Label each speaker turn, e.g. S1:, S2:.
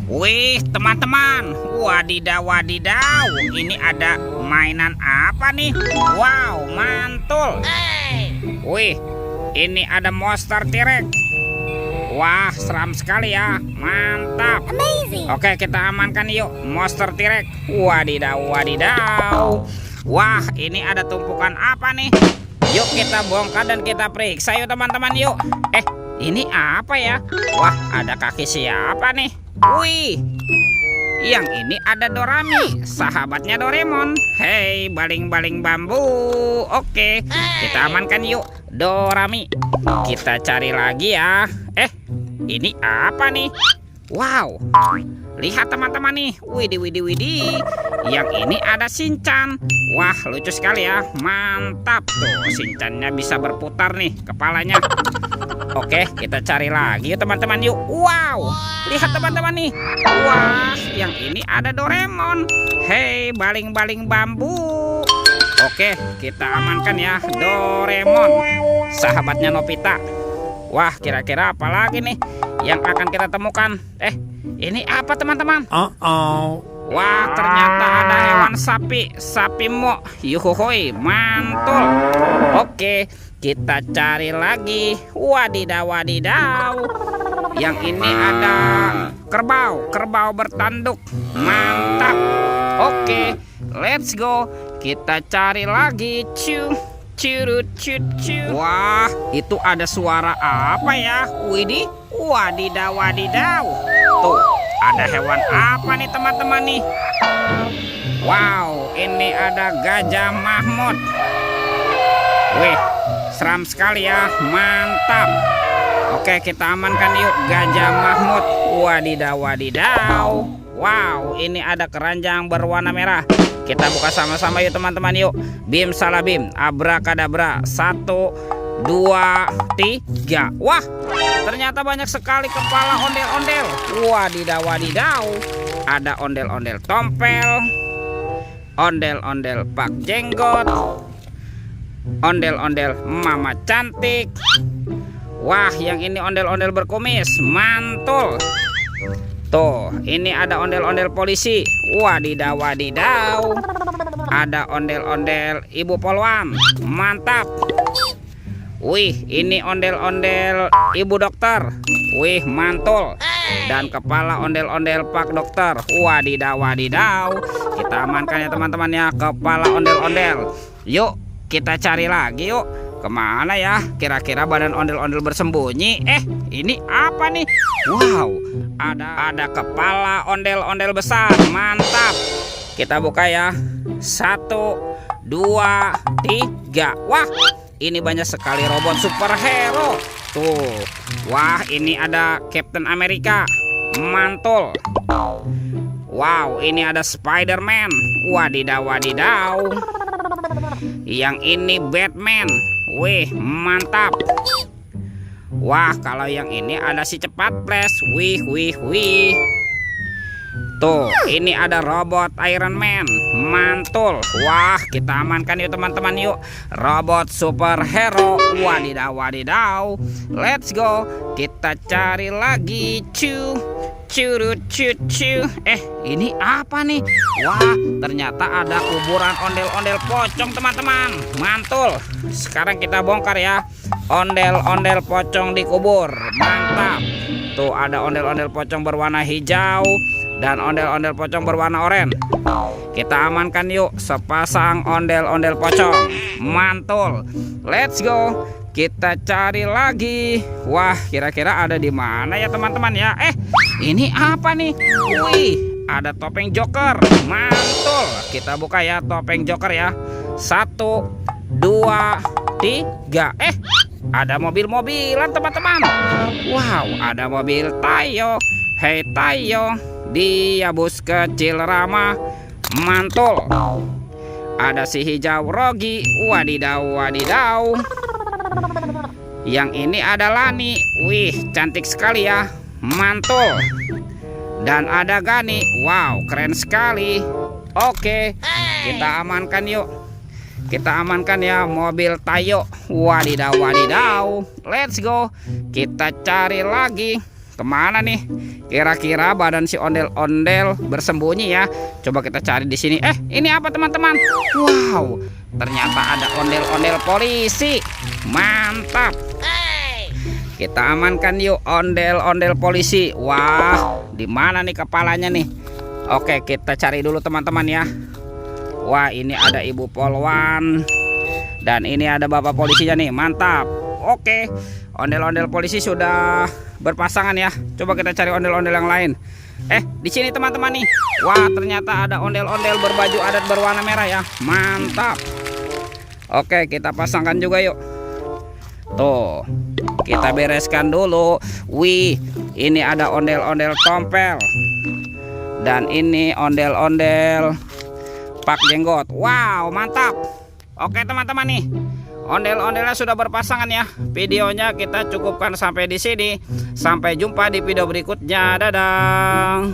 S1: Wih, teman-teman. Wadidaw, wadidaw. Ini ada mainan apa nih? Wow, mantul. Wih, ini ada monster T-Rex. Wah, seram sekali ya. Mantap. Oke, kita amankan yuk monster T-Rex. Wadidaw, wadidaw. Wah, ini ada tumpukan apa nih? Yuk kita bongkar dan kita periksa yuk teman-teman yuk. Ini apa ya? Wah, ada kaki siapa nih? Wih, yang ini ada Dorami, sahabatnya Doraemon. Hei, baling-baling bambu. Oke, kita amankan yuk Dorami. Kita cari lagi ya. Ini apa nih? Wow, lihat teman-teman nih. Widih, widih, widih. Yang ini ada Shinchan. Wah, lucu sekali ya. Mantap tuh, Shinchannya bisa berputar nih kepalanya. Oke, kita cari lagi yuk teman-teman yuk. Wow, lihat teman-teman nih. Wah, yang ini ada Doraemon. Hei, baling-baling bambu. Oke, kita amankan ya Doraemon, sahabatnya Nobita. Wah, kira-kira apa lagi nih yang akan kita temukan? Ini apa teman-teman? Wah, ternyata ada hewan sapi mo. Yuhuhoi, mantul. Oke, kita cari lagi. Wadidaw, wadidaw. Yang ini ada kerbau bertanduk. Mantap. Oke, let's go. Kita cari lagi. Curut. Wah, itu ada suara apa ya? Widih, wadidaw, wadidaw. Tuh, ada hewan apa nih teman-teman nih? Wow, ini ada Gajah Mahmud. Wih, seram sekali ya. Mantap. Oke, kita amankan yuk Gajah Mahmud. Wadidaw, wadidaw. Wow, ini ada keranjang berwarna merah. Kita buka sama-sama yuk teman-teman yuk. Bim salah bim, abrakadabra. 1, 2, 3. Wah, ternyata banyak sekali kepala ondel-ondel. Wadidaw, wadidaw. Ada ondel-ondel tompel, ondel-ondel Pak Jenggot, ondel-ondel Mama Cantik. Wah, yang ini ondel-ondel berkumis. Mantul. Tuh, ini ada ondel-ondel polisi. Wadidaw, wadidaw. Ada ondel-ondel Ibu Polwan. Mantap. Wih, ini ondel-ondel Ibu Dokter. Wih, mantul. Dan kepala ondel-ondel Pak Dokter. Wadidaw, wadidaw. Kita amankan ya teman-teman ya kepala ondel-ondel. Yuk, kita cari lagi yuk. Kemana ya kira-kira badan ondel-ondel bersembunyi? Ini apa nih? Wow, ada kepala ondel-ondel besar. Mantap. Kita buka ya. 1, 2, 3. Wah, ini banyak sekali robot superhero. Tuh. Wah, ini ada Captain America. Mantul. Wow, ini ada Spider-Man. Wadidaw, wadidaw. Yang ini Batman. Wih, mantap. Wah, kalau yang ini ada si cepat flash. Wih. Tuh, ini ada robot Iron Man. Mantul. Wah, kita amankan yuk teman-teman yuk. Robot superhero. Wadidaw, wadidaw. Let's go. Kita cari lagi. Curut. Ini apa nih? Wah, ternyata ada kuburan ondel-ondel pocong teman-teman. Mantul. Sekarang kita bongkar ya. Ondel-ondel pocong dikubur. Mantap. Tuh, ada ondel-ondel pocong berwarna hijau dan ondel-ondel pocong berwarna oranye. Kita amankan yuk sepasang ondel-ondel pocong. Mantul. Let's go. Kita cari lagi. Wah, kira-kira ada di mana ya teman-teman ya? Ini apa nih? Wih, ada topeng Joker. Mantul. Kita buka ya topeng Joker ya. 1, 2, 3. Ada mobil-mobilan teman-teman. Wow, ada mobil Tayo. Hei Tayo, dia bus kecil ramah. Mantul. Ada si hijau Rogi. Wadidaw, wadidaw. Yang ini ada Lani. Wih, cantik sekali ya. Mantul. Dan ada Gani. Wow, keren sekali. Oke, kita amankan yuk. Kita amankan ya mobil Tayo. Wadidaw, wadidaw. Let's go. Kita cari lagi. kemana nih? Kira-kira badan si ondel-ondel bersembunyi ya. Coba kita cari di sini. Ini apa teman-teman? Wow, ternyata ada ondel-ondel polisi. Mantap. Kita amankan yuk ondel-ondel polisi. Wah, di mana nih kepalanya nih? Oke, kita cari dulu teman-teman ya. Wah, ini ada Ibu Polwan. Dan ini ada Bapak polisinya nih. Mantap. Oke, ondel-ondel polisi sudah berpasangan ya. Coba kita cari ondel-ondel yang lain. Di sini teman-teman nih. Wah, ternyata ada ondel-ondel berbaju adat berwarna merah ya. Mantap. Oke, kita pasangkan juga yuk. Tuh, kita bereskan dulu. Wih, ini ada ondel-ondel tompel. Dan ini ondel-ondel pak jenggot. Wow, mantap. Oke teman-teman nih, ondel-ondelnya sudah berpasangan ya. Videonya kita cukupkan sampai di sini. Sampai jumpa di video berikutnya. Dadah.